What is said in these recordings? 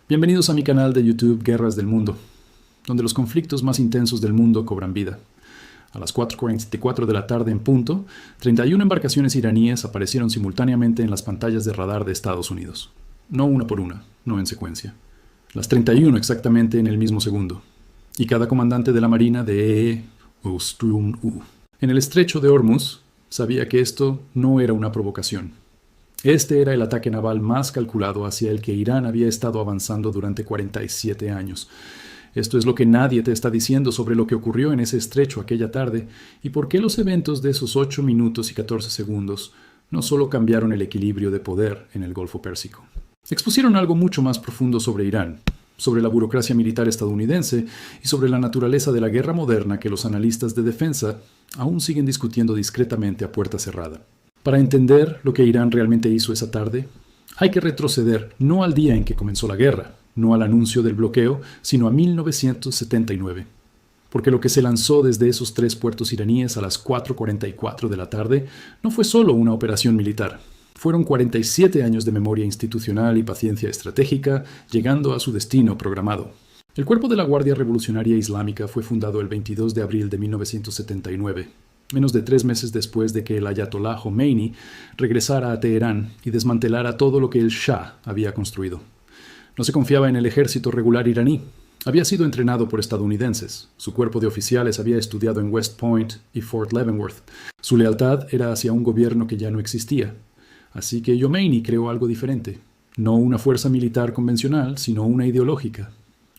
Bienvenidos a mi canal de YouTube Guerras del Mundo, donde los conflictos más intensos del mundo cobran vida. A las 4:44 de la tarde en punto, 31 embarcaciones iraníes aparecieron simultáneamente en las pantallas de radar de Estados Unidos. No una por una, no en secuencia. Las 31 exactamente en el mismo segundo. Y cada comandante de la Marina de EE o Sturm U. En el estrecho de Hormuz, sabía que esto no era una provocación. Este era el ataque naval más calculado hacia el que Irán había estado avanzando durante 47 años. Esto es lo que nadie te está diciendo sobre lo que ocurrió en ese estrecho aquella tarde y por qué los eventos de esos 8 minutos y 14 segundos no solo cambiaron el equilibrio de poder en el Golfo Pérsico. Expusieron algo mucho más profundo sobre Irán, sobre la burocracia militar estadounidense y sobre la naturaleza de la guerra moderna que los analistas de defensa aún siguen discutiendo discretamente a puerta cerrada. Para entender lo que Irán realmente hizo esa tarde, hay que retroceder no al día en que comenzó la guerra, no al anuncio del bloqueo, sino a 1979. Porque lo que se lanzó desde esos 3 puertos iraníes a las 4:44 de la tarde no fue solo una operación militar. Fueron 47 años de memoria institucional y paciencia estratégica, llegando a su destino programado. El Cuerpo de la Guardia Revolucionaria Islámica fue fundado el 22 de abril de 1979. Menos de 3 meses después de que el ayatolá Jomeini regresara a Teherán y desmantelara todo lo que el Shah había construido. No se confiaba en el ejército regular iraní. Había sido entrenado por estadounidenses. Su cuerpo de oficiales había estudiado en West Point y Fort Leavenworth. Su lealtad era hacia un gobierno que ya no existía. Así que Jomeini creó algo diferente. No una fuerza militar convencional, sino una ideológica.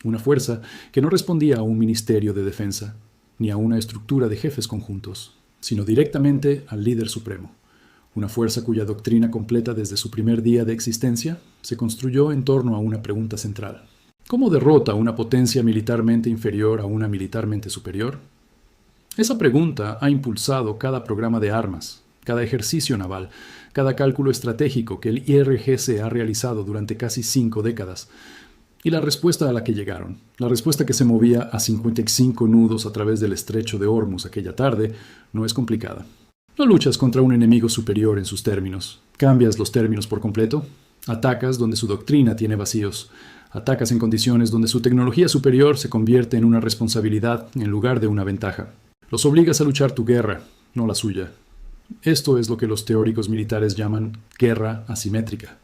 Una fuerza que no respondía a un ministerio de defensa, ni a una estructura de jefes conjuntos, sino directamente al líder supremo. Una fuerza cuya doctrina completa desde su primer día de existencia se construyó en torno a una pregunta central. ¿Cómo derrota una potencia militarmente inferior a una militarmente superior? Esa pregunta ha impulsado cada programa de armas, cada ejercicio naval, cada cálculo estratégico que el IRGC ha realizado durante casi 5 décadas. Y la respuesta a la que llegaron, la respuesta que se movía a 55 nudos a través del estrecho de Hormuz aquella tarde, no es complicada. No luchas contra un enemigo superior en sus términos. Cambias los términos por completo. Atacas donde su doctrina tiene vacíos. Atacas en condiciones donde su tecnología superior se convierte en una responsabilidad en lugar de una ventaja. Los obligas a luchar tu guerra, no la suya. Esto es lo que los teóricos militares llaman guerra asimétrica.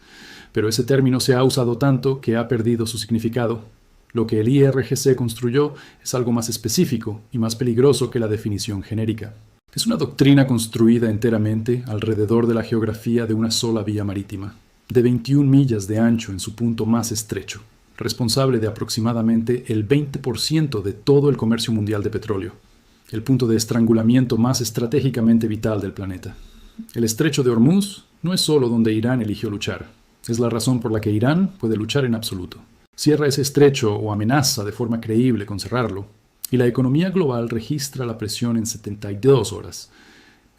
Pero ese término se ha usado tanto que ha perdido su significado. Lo que el IRGC construyó es algo más específico y más peligroso que la definición genérica. Es una doctrina construida enteramente alrededor de la geografía de una sola vía marítima, de 21 millas de ancho en su punto más estrecho, responsable de aproximadamente el 20% de todo el comercio mundial de petróleo, el punto de estrangulamiento más estratégicamente vital del planeta. El estrecho de Hormuz no es solo donde Irán eligió luchar. Es la razón por la que Irán puede luchar en absoluto. Cierra ese estrecho o amenaza de forma creíble con cerrarlo, y la economía global registra la presión en 72 horas.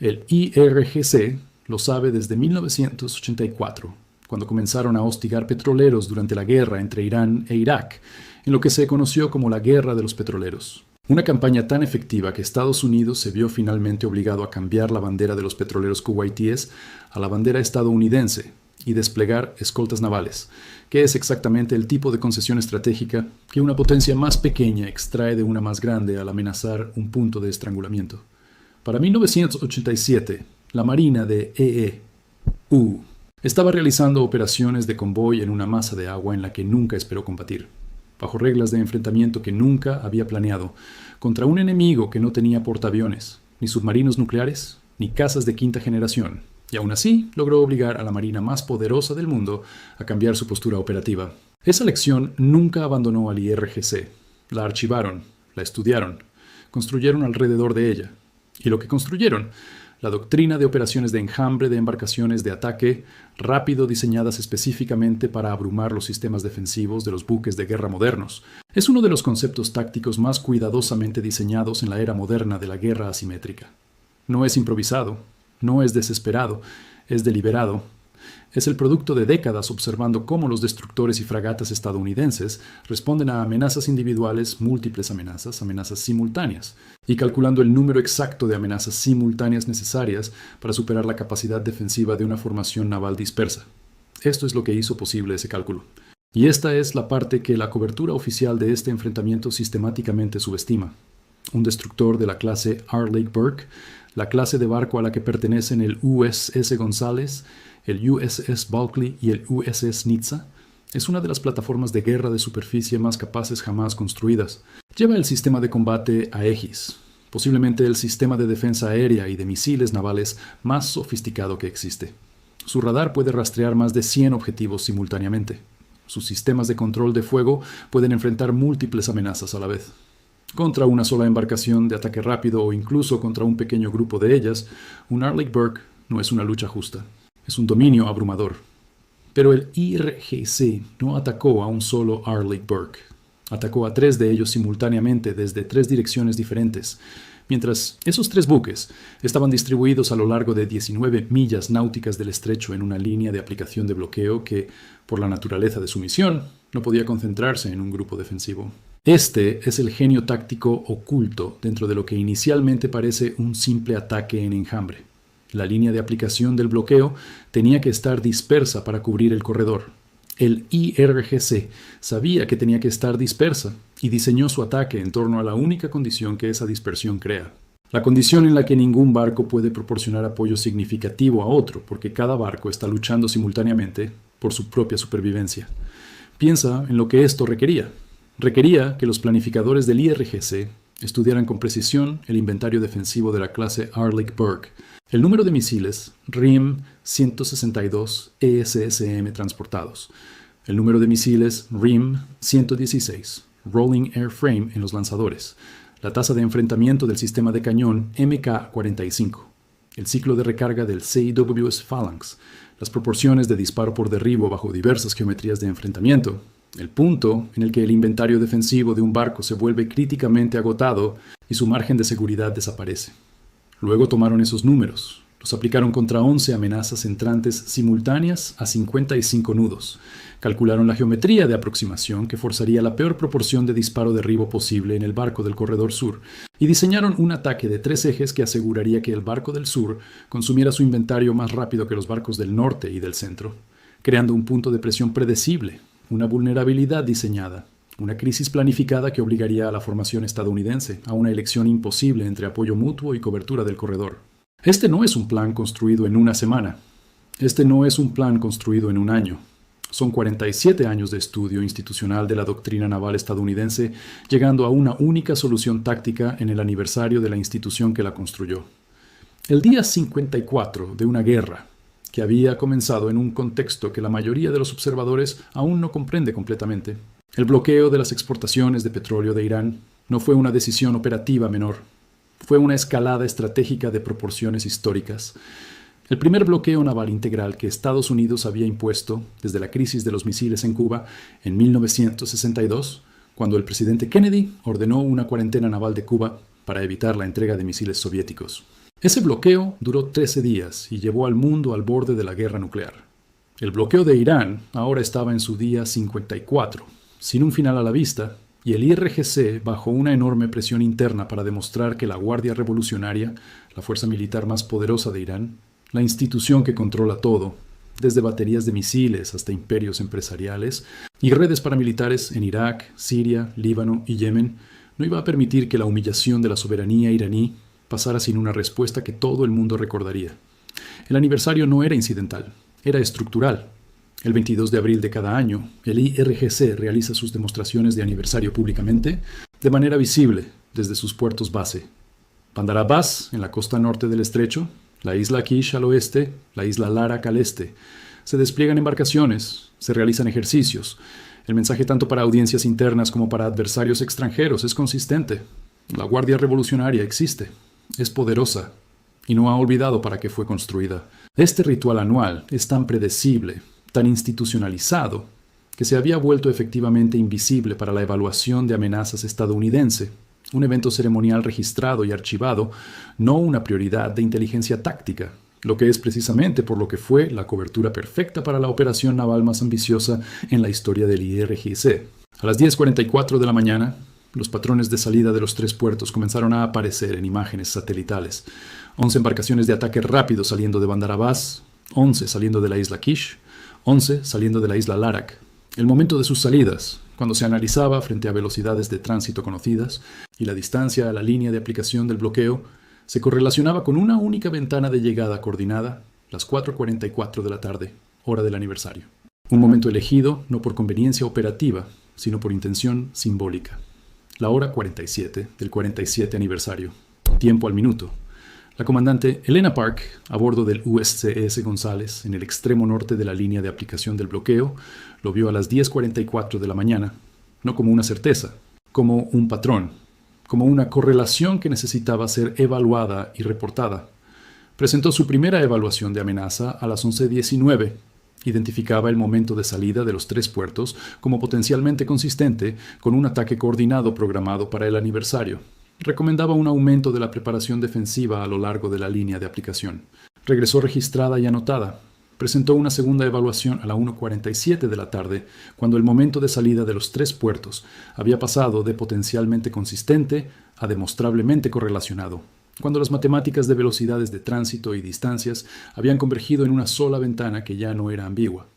El IRGC lo sabe desde 1984, cuando comenzaron a hostigar petroleros durante la guerra entre Irán e Irak, en lo que se conoció como la Guerra de los Petroleros. Una campaña tan efectiva que Estados Unidos se vio finalmente obligado a cambiar la bandera de los petroleros kuwaitíes a la bandera estadounidense, y desplegar escoltas navales, que es exactamente el tipo de concesión estratégica que una potencia más pequeña extrae de una más grande al amenazar un punto de estrangulamiento. Para 1987, la Marina de EE-U estaba realizando operaciones de convoy en una masa de agua en la que nunca esperó combatir, bajo reglas de enfrentamiento que nunca había planeado, contra un enemigo que no tenía portaaviones, ni submarinos nucleares, ni cazas de quinta generación. Y aún así, logró obligar a la marina más poderosa del mundo a cambiar su postura operativa. Esa lección nunca abandonó al IRGC. La archivaron, la estudiaron, construyeron alrededor de ella. Y lo que construyeron, la doctrina de operaciones de enjambre de embarcaciones de ataque rápido diseñadas específicamente para abrumar los sistemas defensivos de los buques de guerra modernos, es uno de los conceptos tácticos más cuidadosamente diseñados en la era moderna de la guerra asimétrica. No es improvisado. No es desesperado, es deliberado. Es el producto de décadas observando cómo los destructores y fragatas estadounidenses responden a amenazas individuales, múltiples amenazas, amenazas simultáneas, y calculando el número exacto de amenazas simultáneas necesarias para superar la capacidad defensiva de una formación naval dispersa. Esto es lo que hizo posible ese cálculo. Y esta es la parte que la cobertura oficial de este enfrentamiento sistemáticamente subestima. Un destructor de la clase Arleigh Burke, la clase de barco a la que pertenecen el USS González, el USS Bulkley y el USS Nizza, es una de las plataformas de guerra de superficie más capaces jamás construidas. Lleva el sistema de combate Aegis, posiblemente el sistema de defensa aérea y de misiles navales más sofisticado que existe. Su radar puede rastrear más de 100 objetivos simultáneamente. Sus sistemas de control de fuego pueden enfrentar múltiples amenazas a la vez. Contra una sola embarcación de ataque rápido o incluso contra un pequeño grupo de ellas, un Arleigh Burke no es una lucha justa. Es un dominio abrumador. Pero el IRGC no atacó a un solo Arleigh Burke. Atacó a 3 de ellos simultáneamente desde 3 direcciones diferentes, mientras esos 3 buques estaban distribuidos a lo largo de 19 millas náuticas del estrecho en una línea de aplicación de bloqueo que, por la naturaleza de su misión, no podía concentrarse en un grupo defensivo. Este es el genio táctico oculto dentro de lo que inicialmente parece un simple ataque en enjambre. La línea de aplicación del bloqueo tenía que estar dispersa para cubrir el corredor. El IRGC sabía que tenía que estar dispersa y diseñó su ataque en torno a la única condición que esa dispersión crea. La condición en la que ningún barco puede proporcionar apoyo significativo a otro, porque cada barco está luchando simultáneamente por su propia supervivencia. Piensa en lo que esto requería. Requería que los planificadores del IRGC estudiaran con precisión el inventario defensivo de la clase Arleigh Burke, el número de misiles RIM 162 ESSM transportados, el número de misiles RIM 116 Rolling Airframe en los lanzadores, la tasa de enfrentamiento del sistema de cañón MK-45, el ciclo de recarga del CWS Phalanx, las proporciones de disparo por derribo bajo diversas geometrías de enfrentamiento, el punto en el que el inventario defensivo de un barco se vuelve críticamente agotado y su margen de seguridad desaparece. Luego tomaron esos números, los aplicaron contra 11 amenazas entrantes simultáneas a 55 nudos, calcularon la geometría de aproximación que forzaría la peor proporción de disparo-derribo posible en el barco del corredor sur y diseñaron un ataque de 3 ejes que aseguraría que el barco del sur consumiera su inventario más rápido que los barcos del norte y del centro, creando un punto de presión predecible, una vulnerabilidad diseñada, una crisis planificada que obligaría a la formación estadounidense a una elección imposible entre apoyo mutuo y cobertura del corredor. Este no es un plan construido en una semana. Este no es un plan construido en un año. Son 47 años de estudio institucional de la doctrina naval estadounidense, llegando a una única solución táctica en el aniversario de la institución que la construyó. El día 54 de una guerra que había comenzado en un contexto que la mayoría de los observadores aún no comprende completamente. El bloqueo de las exportaciones de petróleo de Irán no fue una decisión operativa menor. Fue una escalada estratégica de proporciones históricas. El primer bloqueo naval integral que Estados Unidos había impuesto desde la crisis de los misiles en Cuba en 1962, cuando el presidente Kennedy ordenó una cuarentena naval de Cuba para evitar la entrega de misiles soviéticos. Ese bloqueo duró 13 días y llevó al mundo al borde de la guerra nuclear. El bloqueo de Irán ahora estaba en su día 54, sin un final a la vista, y el IRGC, bajo una enorme presión interna para demostrar que la Guardia Revolucionaria, la fuerza militar más poderosa de Irán, la institución que controla todo, desde baterías de misiles hasta imperios empresariales y redes paramilitares en Irak, Siria, Líbano y Yemen, no iba a permitir que la humillación de la soberanía iraní pasara sin una respuesta que todo el mundo recordaría. El aniversario no era incidental, era estructural. El 22 de abril de cada año, el IRGC realiza sus demostraciones de aniversario públicamente de manera visible desde sus puertos base. Bandar Abbas, en la costa norte del estrecho, la isla Kish al oeste, la isla Larak al este. Se despliegan embarcaciones, se realizan ejercicios. El mensaje tanto para audiencias internas como para adversarios extranjeros es consistente. La Guardia Revolucionaria existe, es poderosa y no ha olvidado para qué fue construida. Este ritual anual es tan predecible, tan institucionalizado, que se había vuelto efectivamente invisible para la evaluación de amenazas estadounidense, un evento ceremonial registrado y archivado, no una prioridad de inteligencia táctica, lo que es precisamente por lo que fue la cobertura perfecta para la operación naval más ambiciosa en la historia del IRGC. A las 10:44 de la mañana, los patrones de salida de los 3 puertos comenzaron a aparecer en imágenes satelitales. 11 embarcaciones de ataque rápido saliendo de Bandar Abbas, 11 saliendo de la isla Kish, 11 saliendo de la isla Larak. El momento de sus salidas, cuando se analizaba frente a velocidades de tránsito conocidas y la distancia a la línea de aplicación del bloqueo, se correlacionaba con una única ventana de llegada coordinada, las 4:44 de la tarde, hora del aniversario. Un momento elegido no por conveniencia operativa, sino por intención simbólica. La hora 47 del 47 aniversario. Tiempo al minuto. La comandante Elena Park, a bordo del USS González, en el extremo norte de la línea de aplicación del bloqueo, lo vio a las 10:44 de la mañana, no como una certeza, como un patrón, como una correlación que necesitaba ser evaluada y reportada. Presentó su primera evaluación de amenaza a las 11:19. Identificaba el momento de salida de los 3 puertos como potencialmente consistente con un ataque coordinado programado para el aniversario. Recomendaba un aumento de la preparación defensiva a lo largo de la línea de aplicación. Regresó registrada y anotada. Presentó una segunda evaluación a la 1:47 de la tarde, cuando el momento de salida de los 3 puertos había pasado de potencialmente consistente a demostrablemente correlacionado, cuando las matemáticas de velocidades de tránsito y distancias habían convergido en una sola ventana que ya no era ambigua.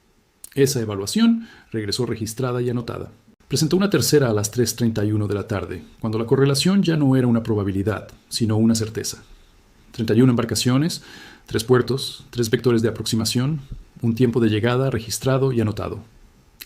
Esa evaluación regresó registrada y anotada. Presentó una tercera a las 3:31 de la tarde, cuando la correlación ya no era una probabilidad, sino una certeza. 31 embarcaciones, 3 puertos, 3 vectores de aproximación, un tiempo de llegada registrado y anotado.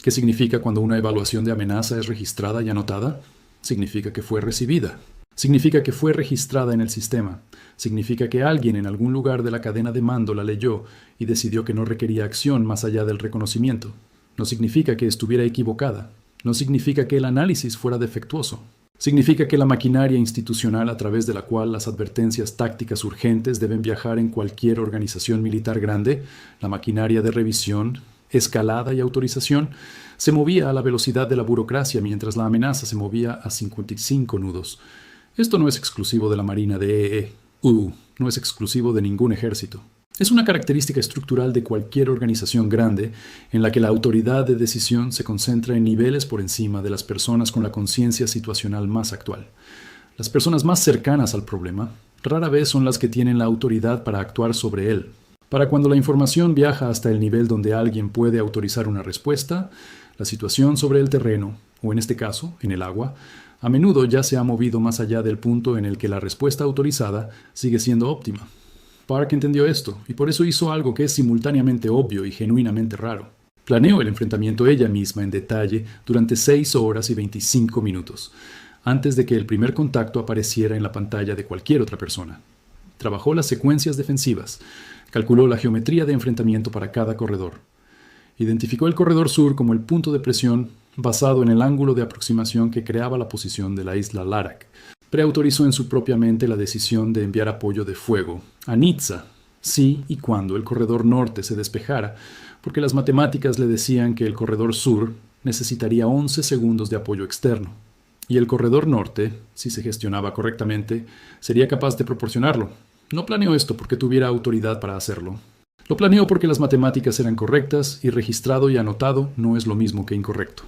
¿Qué significa cuando una evaluación de amenaza es registrada y anotada? Significa que fue recibida. Significa que fue registrada en el sistema. Significa que alguien en algún lugar de la cadena de mando la leyó y decidió que no requería acción más allá del reconocimiento. No significa que estuviera equivocada. No significa que el análisis fuera defectuoso. Significa que la maquinaria institucional a través de la cual las advertencias tácticas urgentes deben viajar en cualquier organización militar grande, la maquinaria de revisión, escalada y autorización, se movía a la velocidad de la burocracia mientras la amenaza se movía a 55 nudos. Esto no es exclusivo de la Marina de EE. No es exclusivo de ningún ejército. Es una característica estructural de cualquier organización grande en la que la autoridad de decisión se concentra en niveles por encima de las personas con la conciencia situacional más actual. Las personas más cercanas al problema rara vez son las que tienen la autoridad para actuar sobre él. Para cuando la información viaja hasta el nivel donde alguien puede autorizar una respuesta, la situación sobre el terreno, o en este caso, en el agua, a menudo ya se ha movido más allá del punto en el que la respuesta autorizada sigue siendo óptima. Park entendió esto, y por eso hizo algo que es simultáneamente obvio y genuinamente raro. Planeó el enfrentamiento ella misma en detalle durante 6 horas y 25 minutos, antes de que el primer contacto apareciera en la pantalla de cualquier otra persona. Trabajó las secuencias defensivas, calculó la geometría de enfrentamiento para cada corredor. Identificó el corredor sur como el punto de presión basado en el ángulo de aproximación que creaba la posición de la isla Larak. Preautorizó en su propia mente la decisión de enviar apoyo de fuego a Nizza, si y cuando el corredor norte se despejara, porque las matemáticas le decían que el corredor sur necesitaría 11 segundos de apoyo externo, y el corredor norte, si se gestionaba correctamente, sería capaz de proporcionarlo. No planeó esto porque tuviera autoridad para hacerlo. Lo planeó porque las matemáticas eran correctas y registrado y anotado no es lo mismo que incorrecto.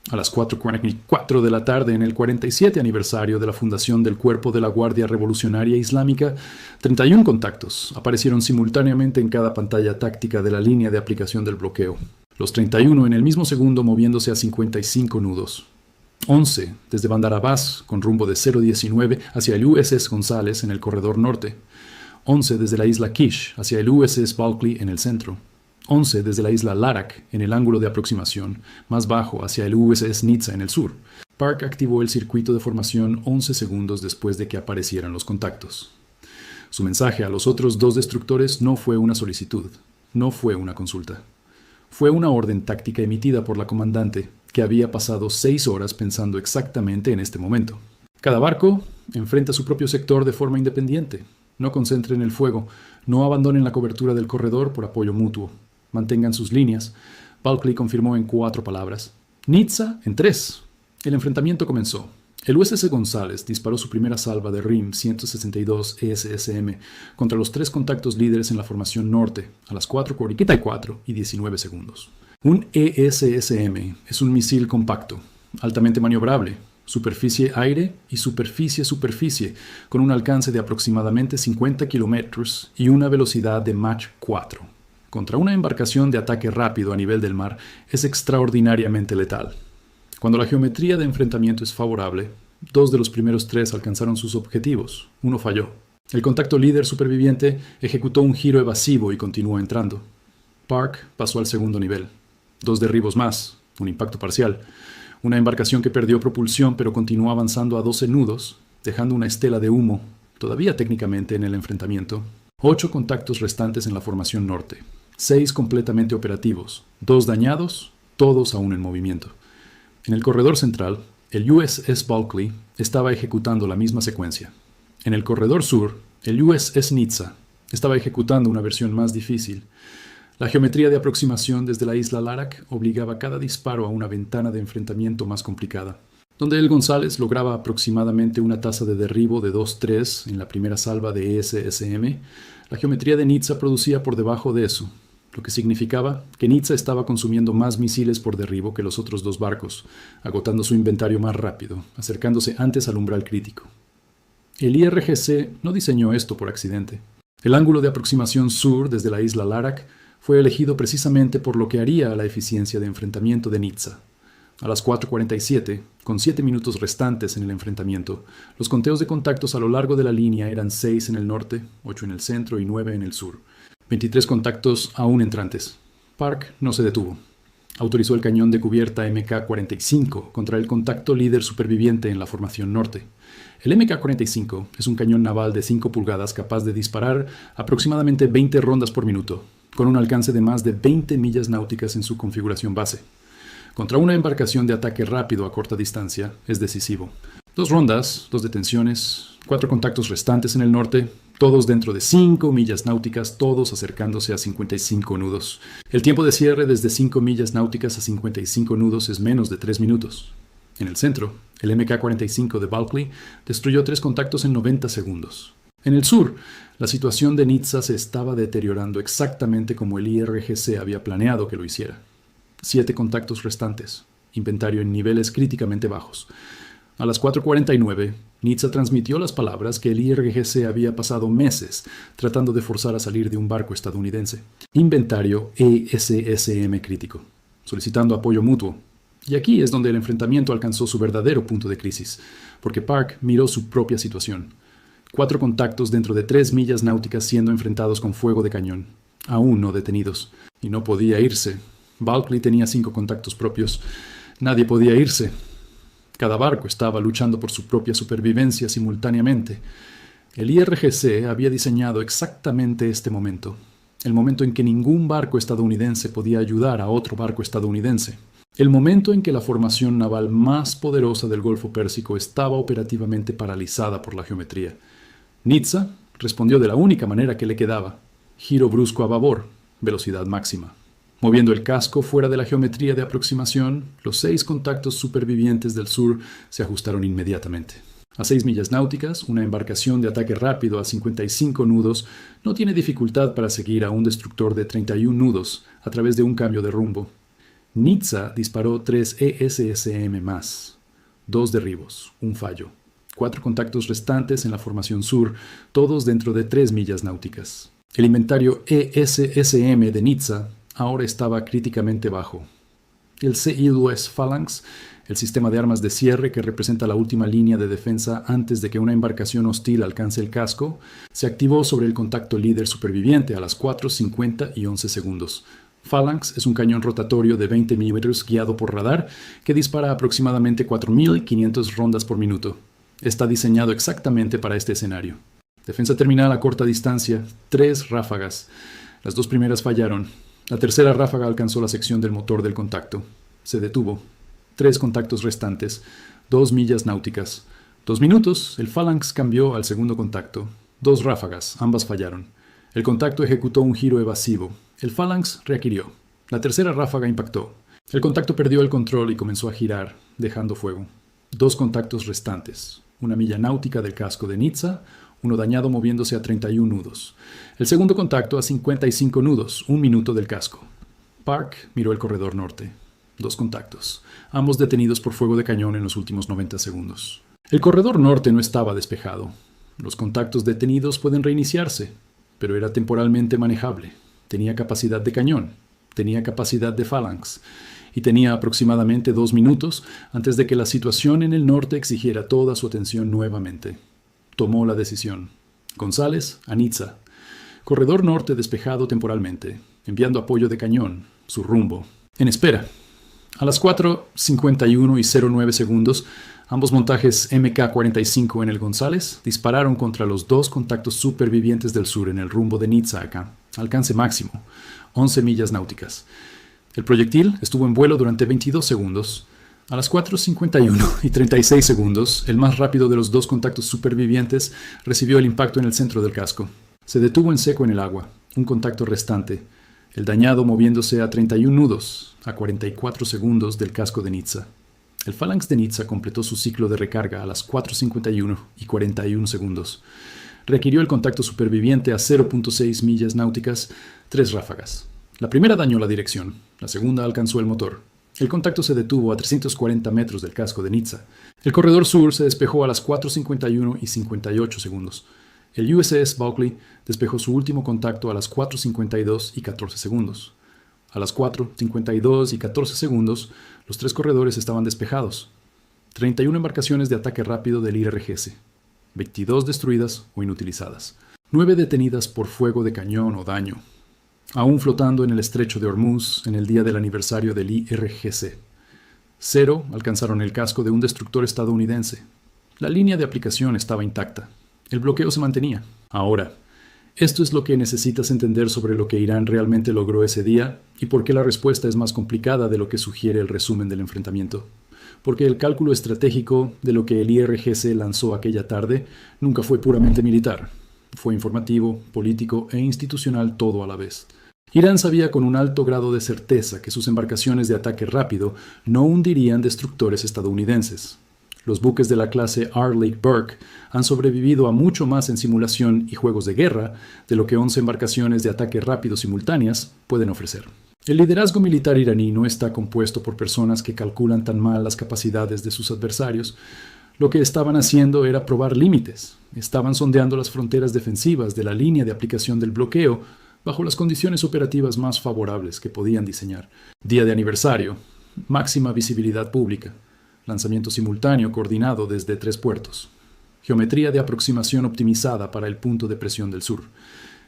A las 4:44 de la tarde, en el 47 aniversario de la fundación del Cuerpo de la Guardia Revolucionaria Islámica, 31 contactos aparecieron simultáneamente en cada pantalla táctica de la línea de aplicación del bloqueo. Los 31 en el mismo segundo moviéndose a 55 nudos. 11 desde Bandar Abbas, con rumbo de 019 hacia el USS González en el corredor norte. 11 desde la isla Kish hacia el USS Bulkley en el centro. 11 desde la isla Larak en el ángulo de aproximación, más bajo hacia el USS Nizza en el sur. Park activó el circuito de formación 11 segundos después de que aparecieran los contactos. Su mensaje a los otros 2 destructores no fue una solicitud, no fue una consulta. Fue una orden táctica emitida por la comandante, que había pasado 6 horas pensando exactamente en este momento. Cada barco enfrenta su propio sector de forma independiente. No concentren el fuego, no abandonen la cobertura del corredor por apoyo mutuo. Mantengan sus líneas. Bulkley confirmó en 4 palabras. Nizza en 3. El enfrentamiento comenzó. El USS González disparó su primera salva de RIM 162 ESSM contra los 3 contactos líderes en la formación norte a las 4:44 y 19 segundos. Un ESSM es un misil compacto, altamente maniobrable, superficie-aire y superficie-superficie, con un alcance de aproximadamente 50 kilómetros y una velocidad de Mach 4. contra una embarcación de ataque rápido a nivel del mar es extraordinariamente letal. Cuando la geometría de enfrentamiento es favorable, 2 de los primeros 3 alcanzaron sus objetivos, uno falló. El contacto líder superviviente ejecutó un giro evasivo y continuó entrando. Park pasó al segundo nivel. 2 derribos más, un impacto parcial. Una embarcación que perdió propulsión pero continuó avanzando a 12 nudos, dejando una estela de humo, todavía técnicamente en el enfrentamiento. 8 contactos restantes en la formación norte. 6 completamente operativos. 2 dañados, todos aún en movimiento. En el corredor central, el USS Bulkley estaba ejecutando la misma secuencia. En el corredor sur, el USS Nizza estaba ejecutando una versión más difícil. La geometría de aproximación desde la isla Larak obligaba cada disparo a una ventana de enfrentamiento más complicada, donde el González lograba aproximadamente una tasa de derribo de 2-3 en la primera salva de ESSM. La geometría de Nizza producía por debajo de eso, lo que significaba que Nizza estaba consumiendo más misiles por derribo que los otros 2 barcos, agotando su inventario más rápido, acercándose antes al umbral crítico. El IRGC no diseñó esto por accidente. El ángulo de aproximación sur desde la isla Larak fue elegido precisamente por lo que haría a la eficiencia de enfrentamiento de Nizza. A las 4:47, con 7 minutos restantes en el enfrentamiento, los conteos de contactos a lo largo de la línea eran 6 en el norte, 8 en el centro y 9 en el sur. 23 contactos aún entrantes. Park no se detuvo. Autorizó el cañón de cubierta MK-45 contra el contacto líder superviviente en la formación norte. El MK-45 es un cañón naval de 5 pulgadas capaz de disparar aproximadamente 20 rondas por minuto, con un alcance de más de 20 millas náuticas en su configuración base. Contra una embarcación de ataque rápido a corta distancia es decisivo. 2 rondas, 2 detenciones, 4 contactos restantes en el norte, todos dentro de 5 millas náuticas, todos acercándose a 55 nudos. El tiempo de cierre desde 5 millas náuticas a 55 nudos es menos de 3 minutos. En el centro, el MK-45 de Bulkley destruyó 3 contactos en 90 segundos. En el sur, la situación de Nizza se estaba deteriorando exactamente como el IRGC había planeado que lo hiciera. 7 contactos restantes, inventario en niveles críticamente bajos. A las 4:49, Nizza transmitió las palabras que el IRGC había pasado meses tratando de forzar a salir de un barco estadounidense. Inventario ESSM crítico, solicitando apoyo mutuo. Y aquí es donde el enfrentamiento alcanzó su verdadero punto de crisis, porque Park miró su propia situación. 4 contactos dentro de 3 millas náuticas siendo enfrentados con fuego de cañón, aún no detenidos. Y no podía irse. Bulkley tenía 5 contactos propios. Nadie podía irse. Cada barco estaba luchando por su propia supervivencia simultáneamente. El IRGC había diseñado exactamente este momento, el momento en que ningún barco estadounidense podía ayudar a otro barco estadounidense, el momento en que la formación naval más poderosa del Golfo Pérsico estaba operativamente paralizada por la geometría. Nizza respondió de la única manera que le quedaba: giro brusco a babor, velocidad máxima. Moviendo el casco fuera de la geometría de aproximación, los 6 contactos supervivientes del sur se ajustaron inmediatamente. A 6 millas náuticas, una embarcación de ataque rápido a 55 nudos no tiene dificultad para seguir a un destructor de 31 nudos a través de un cambio de rumbo. Nizza disparó 3 ESSM más. 2 derribos, un fallo. 4 contactos restantes en la formación sur, todos dentro de 3 millas náuticas. El inventario ESSM de Nizza ahora estaba críticamente bajo. El CIWS Phalanx, el sistema de armas de cierre que representa la última línea de defensa antes de que una embarcación hostil alcance el casco, se activó sobre el contacto líder superviviente a las 4:50 y 11 segundos. Phalanx es un cañón rotatorio de 20 milímetros guiado por radar que dispara aproximadamente 4.500 rondas por minuto. Está diseñado exactamente para este escenario. Defensa terminal a corta distancia, 3 ráfagas. Las 2 primeras fallaron. La tercera ráfaga alcanzó la sección del motor del contacto. Se detuvo. 3 contactos restantes, 2 millas náuticas. 2 minutos, el Phalanx cambió al segundo contacto. 2 ráfagas, ambas fallaron. El contacto ejecutó un giro evasivo. El Phalanx requirió. La tercera ráfaga impactó. El contacto perdió el control y comenzó a girar, dejando fuego. 2 contactos restantes. 1 milla náutica del casco de Nizza, uno dañado moviéndose a 31 nudos. El segundo contacto a 55 nudos, 1 minuto del casco. Park miró el corredor norte. 2 contactos, ambos detenidos por fuego de cañón en los últimos 90 segundos. El corredor norte no estaba despejado. Los contactos detenidos pueden reiniciarse, pero era temporalmente manejable. tenía capacidad de cañón, tenía capacidad de phalanx, y tenía aproximadamente 2 minutos antes de que la situación en el norte exigiera toda su atención nuevamente. Tomó la decisión. González a Nizza. Corredor norte despejado temporalmente, enviando apoyo de cañón, su rumbo. En espera. A las 4:51 y 09 segundos, ambos montajes Mk-45 en el González dispararon contra los 2 contactos supervivientes del sur en el rumbo de Nizza acá, alcance máximo, 11 millas náuticas. El proyectil estuvo en vuelo durante 22 segundos. A las 4:51 y 36 segundos, el más rápido de los 2 contactos supervivientes recibió el impacto en el centro del casco. Se detuvo en seco en el agua, un contacto restante, el dañado moviéndose a 31 nudos, a 44 segundos del casco de Nizza. El Phalanx de Nizza completó su ciclo de recarga a las 4:51 y 41 segundos. Requirió el contacto superviviente a 0.6 millas náuticas, 3 ráfagas. La primera dañó la dirección, la segunda alcanzó el motor. El contacto se detuvo a 340 metros del casco de Nizza. El corredor sur se despejó a las 4:51 y 58 segundos. El USS Bulkley despejó su último contacto a las 4:52 y 14 segundos. A las 4:52 y 14 segundos, los 3 corredores estaban despejados. 31 embarcaciones de ataque rápido del IRGC, 22 destruidas o inutilizadas, 9 detenidas por fuego de cañón o daño, aún flotando en el estrecho de Hormuz en el día del aniversario del IRGC. 0 alcanzaron el casco de un destructor estadounidense. La línea de aplicación estaba intacta. El bloqueo se mantenía. Ahora, esto es lo que necesitas entender sobre lo que Irán realmente logró ese día y por qué la respuesta es más complicada de lo que sugiere el resumen del enfrentamiento. Porque el cálculo estratégico de lo que el IRGC lanzó aquella tarde nunca fue puramente militar. Fue informativo, político e institucional todo a la vez. Irán sabía con un alto grado de certeza que sus embarcaciones de ataque rápido no hundirían destructores estadounidenses. Los buques de la clase Arleigh Burke han sobrevivido a mucho más en simulación y juegos de guerra de lo que 11 embarcaciones de ataque rápido simultáneas pueden ofrecer. El liderazgo militar iraní no está compuesto por personas que calculan tan mal las capacidades de sus adversarios. Lo que estaban haciendo era probar límites. Estaban sondeando las fronteras defensivas de la línea de aplicación del bloqueo bajo las condiciones operativas más favorables que podían diseñar. Día de aniversario, máxima visibilidad pública, lanzamiento simultáneo coordinado desde 3 puertos, geometría de aproximación optimizada para el punto de presión del sur.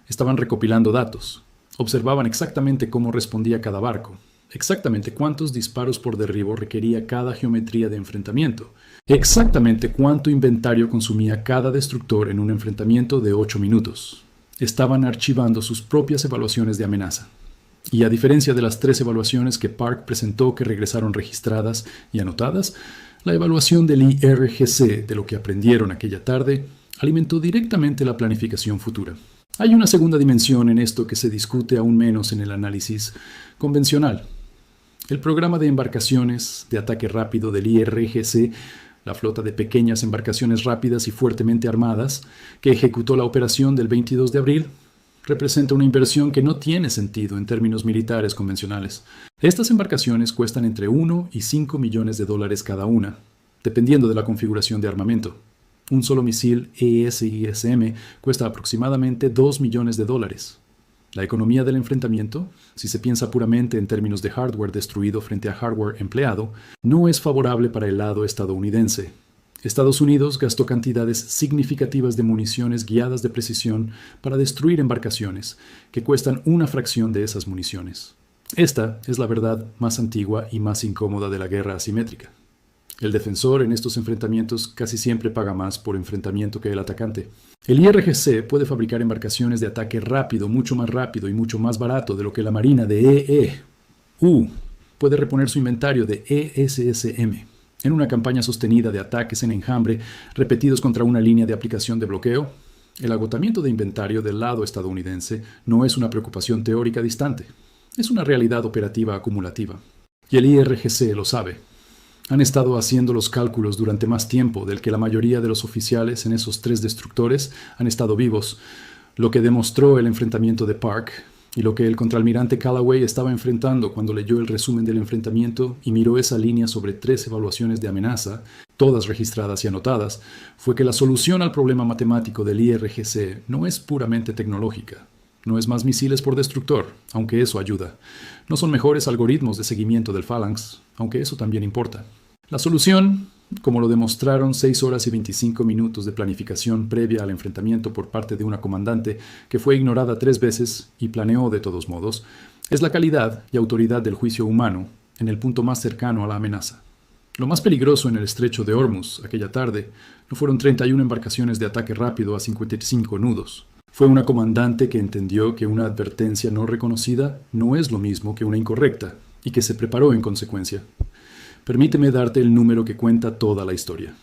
Estaban recopilando datos, observaban exactamente cómo respondía cada barco, exactamente cuántos disparos por derribo requería cada geometría de enfrentamiento, exactamente cuánto inventario consumía cada destructor en un enfrentamiento de 8 minutos. Estaban archivando sus propias evaluaciones de amenaza. Y a diferencia de las 3 evaluaciones que Park presentó que regresaron registradas y anotadas, la evaluación del IRGC de lo que aprendieron aquella tarde alimentó directamente la planificación futura. Hay una segunda dimensión en esto que se discute aún menos en el análisis convencional. El programa de embarcaciones de ataque rápido del IRGC, la flota de pequeñas embarcaciones rápidas y fuertemente armadas, que ejecutó la operación del 22 de abril, representa una inversión que no tiene sentido en términos militares convencionales. Estas embarcaciones cuestan entre 1 y 5 millones de dólares cada una, dependiendo de la configuración de armamento. Un solo misil ES-ISM cuesta aproximadamente 2 millones de dólares. La economía del enfrentamiento, si se piensa puramente en términos de hardware destruido frente a hardware empleado, no es favorable para el lado estadounidense. Estados Unidos gastó cantidades significativas de municiones guiadas de precisión para destruir embarcaciones, que cuestan una fracción de esas municiones. Esta es la verdad más antigua y más incómoda de la guerra asimétrica. El defensor en estos enfrentamientos casi siempre paga más por enfrentamiento que el atacante. El IRGC puede fabricar embarcaciones de ataque rápido, mucho más rápido y mucho más barato de lo que la Marina de EE-U puede reponer su inventario de ESSM. En una campaña sostenida de ataques en enjambre repetidos contra una línea de aplicación de bloqueo, el agotamiento de inventario del lado estadounidense no es una preocupación teórica distante, es una realidad operativa acumulativa. Y el IRGC lo sabe. Han estado haciendo los cálculos durante más tiempo del que la mayoría de los oficiales en esos 3 destructores han estado vivos, lo que demostró el enfrentamiento de Park y lo que el contraalmirante Callaway estaba enfrentando cuando leyó el resumen del enfrentamiento y miró esa línea sobre 3 evaluaciones de amenaza, todas registradas y anotadas, fue que la solución al problema matemático del IRGC no es puramente tecnológica, No es más misiles por destructor, aunque eso ayuda. No son mejores algoritmos de seguimiento del Phalanx, aunque eso también importa. La solución, como lo demostraron 6 horas y 25 minutos de planificación previa al enfrentamiento por parte de una comandante que fue ignorada 3 veces y planeó de todos modos, es la calidad y autoridad del juicio humano en el punto más cercano a la amenaza. Lo más peligroso en el estrecho de Hormuz aquella tarde no fueron 31 embarcaciones de ataque rápido a 55 nudos. Fue una comandante que entendió que una advertencia no reconocida no es lo mismo que una incorrecta y que se preparó en consecuencia. Permíteme darte el número que cuenta toda la historia.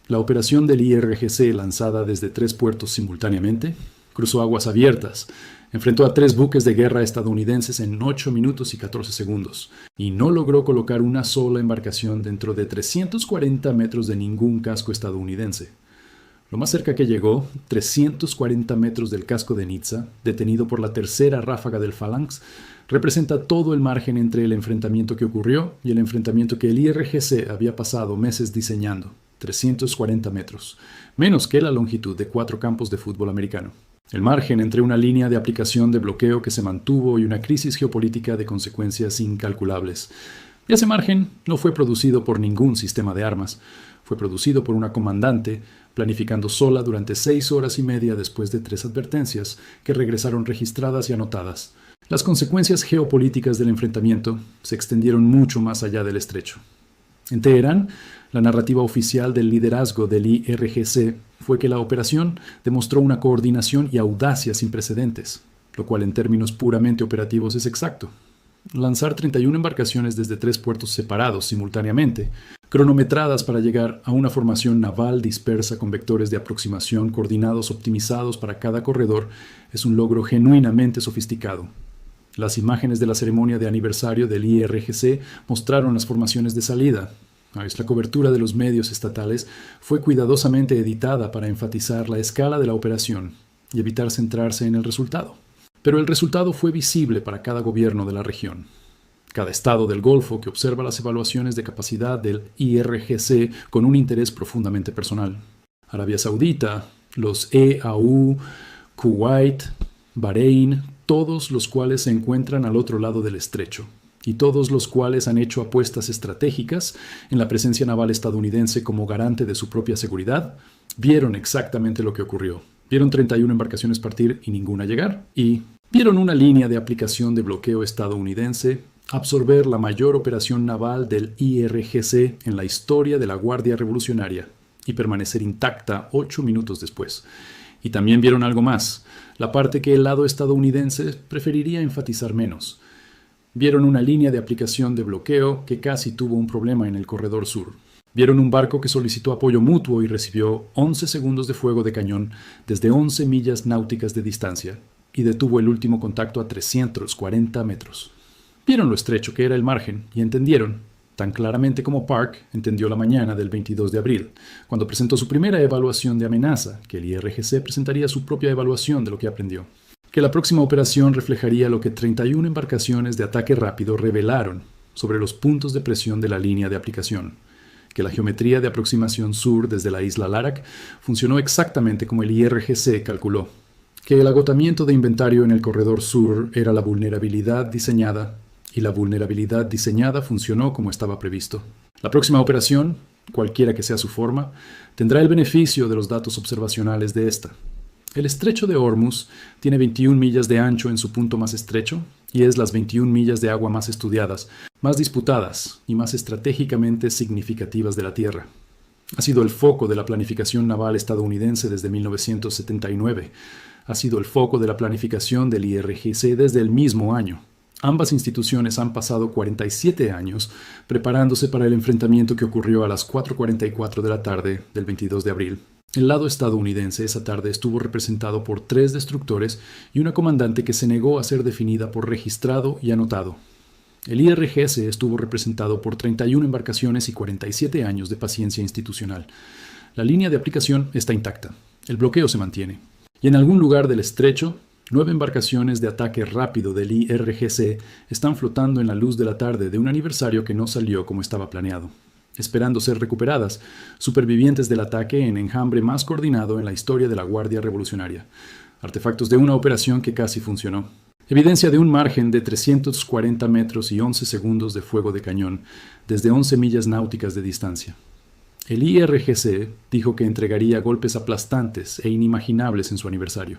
La operación del IRGC, lanzada desde 3 puertos simultáneamente, cruzó aguas abiertas, enfrentó a 3 buques de guerra estadounidenses en 8 minutos y 14 segundos, y no logró colocar una sola embarcación dentro de 340 metros de ningún casco estadounidense. Lo más cerca que llegó, 340 metros del casco de Nizza, detenido por la tercera ráfaga del Phalanx, representa todo el margen entre el enfrentamiento que ocurrió y el enfrentamiento que el IRGC había pasado meses diseñando, 340 metros, menos que la longitud de 4 campos de fútbol americano. El margen entre una línea de aplicación de bloqueo que se mantuvo y una crisis geopolítica de consecuencias incalculables. Y ese margen no fue producido por ningún sistema de armas, fue producido por una comandante planificando sola durante 6 horas y media después de 3 advertencias que regresaron registradas y anotadas. Las consecuencias geopolíticas del enfrentamiento se extendieron mucho más allá del estrecho. En Teherán, la narrativa oficial del liderazgo del IRGC fue que la operación demostró una coordinación y audacia sin precedentes, lo cual en términos puramente operativos es exacto. Lanzar 31 embarcaciones desde 3 puertos separados simultáneamente, cronometradas para llegar a una formación naval dispersa con vectores de aproximación coordinados optimizados para cada corredor, es un logro genuinamente sofisticado. Las imágenes de la ceremonia de aniversario del IRGC mostraron las formaciones de salida. La cobertura de los medios estatales fue cuidadosamente editada para enfatizar la escala de la operación y evitar centrarse en el resultado. Pero el resultado fue visible para cada gobierno de la región. Cada estado del Golfo que observa las evaluaciones de capacidad del IRGC con un interés profundamente personal. Arabia Saudita, los EAU, Kuwait, Bahrein, todos los cuales se encuentran al otro lado del estrecho, y todos los cuales han hecho apuestas estratégicas en la presencia naval estadounidense como garante de su propia seguridad, vieron exactamente lo que ocurrió. Vieron 31 embarcaciones partir y ninguna llegar, y vieron una línea de aplicación de bloqueo estadounidense absorber la mayor operación naval del IRGC en la historia de la Guardia Revolucionaria y permanecer intacta 8 minutos después. Y también vieron algo más, la parte que el lado estadounidense preferiría enfatizar menos. Vieron una línea de aplicación de bloqueo que casi tuvo un problema en el corredor sur. Vieron un barco que solicitó apoyo mutuo y recibió 11 segundos de fuego de cañón desde 11 millas náuticas de distancia y detuvo el último contacto a 340 metros. Vieron lo estrecho que era el margen y entendieron, tan claramente como Park entendió la mañana del 22 de abril, cuando presentó su primera evaluación de amenaza, que el IRGC presentaría su propia evaluación de lo que aprendió. Que la próxima operación reflejaría lo que 31 embarcaciones de ataque rápido revelaron sobre los puntos de presión de la línea de aplicación. Que la geometría de aproximación sur desde la isla Larak funcionó exactamente como el IRGC calculó. Que el agotamiento de inventario en el corredor sur era la vulnerabilidad diseñada, y la vulnerabilidad diseñada funcionó como estaba previsto. La próxima operación, cualquiera que sea su forma, tendrá el beneficio de los datos observacionales de esta. El estrecho de Hormuz tiene 21 millas de ancho en su punto más estrecho y es las 21 millas de agua más estudiadas, más disputadas y más estratégicamente significativas de la Tierra. Ha sido el foco de la planificación naval estadounidense desde 1979. Ha sido el foco de la planificación del IRGC desde el mismo año. Ambas instituciones han pasado 47 años preparándose para el enfrentamiento que ocurrió a las 4:44 de la tarde del 22 de abril. El lado estadounidense esa tarde estuvo representado por 3 destructores y una comandante que se negó a ser definida por registrado y anotado. El IRGC estuvo representado por 31 embarcaciones y 47 años de paciencia institucional. La línea de aplicación está intacta. El bloqueo se mantiene. Y en algún lugar del estrecho, 9 embarcaciones de ataque rápido del IRGC están flotando en la luz de la tarde de un aniversario que no salió como estaba planeado, esperando ser recuperadas, supervivientes del ataque en enjambre más coordinado en la historia de la Guardia Revolucionaria. Artefactos de una operación que casi funcionó. Evidencia de un margen de 340 metros y 11 segundos de fuego de cañón, desde 11 millas náuticas de distancia. El IRGC dijo que entregaría golpes aplastantes e inimaginables en su aniversario.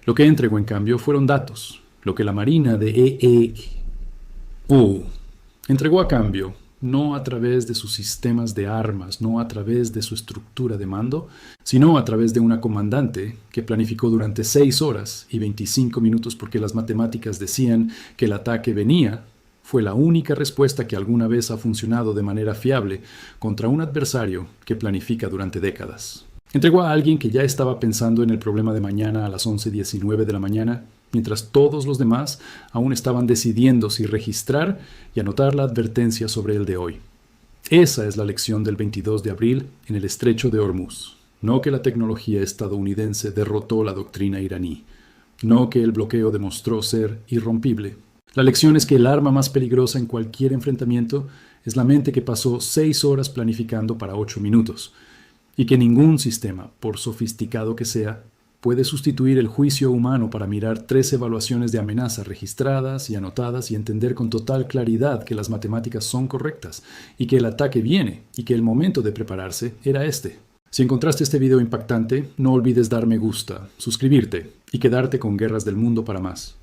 Lo que entregó, en cambio, fueron datos, lo que la Marina de EEU entregó a cambio, no a través de sus sistemas de armas, no a través de su estructura de mando, sino a través de una comandante que planificó durante 6 horas y 25 minutos porque las matemáticas decían que el ataque venía. Fue la única respuesta que alguna vez ha funcionado de manera fiable contra un adversario que planifica durante décadas. Entregó a alguien que ya estaba pensando en el problema de mañana a las 11:19 de la mañana, mientras todos los demás aún estaban decidiendo si registrar y anotar la advertencia sobre el de hoy. Esa es la lección del 22 de abril en el estrecho de Hormuz. No que la tecnología estadounidense derrotó la doctrina iraní. No que el bloqueo demostró ser irrompible. La lección es que el arma más peligrosa en cualquier enfrentamiento es la mente que pasó 6 horas planificando para 8 minutos. Y que ningún sistema, por sofisticado que sea, puede sustituir el juicio humano para mirar 3 evaluaciones de amenaza registradas y anotadas y entender con total claridad que las matemáticas son correctas y que el ataque viene y que el momento de prepararse era este. Si encontraste este video impactante, no olvides dar me gusta, suscribirte y quedarte con Guerras del Mundo para más.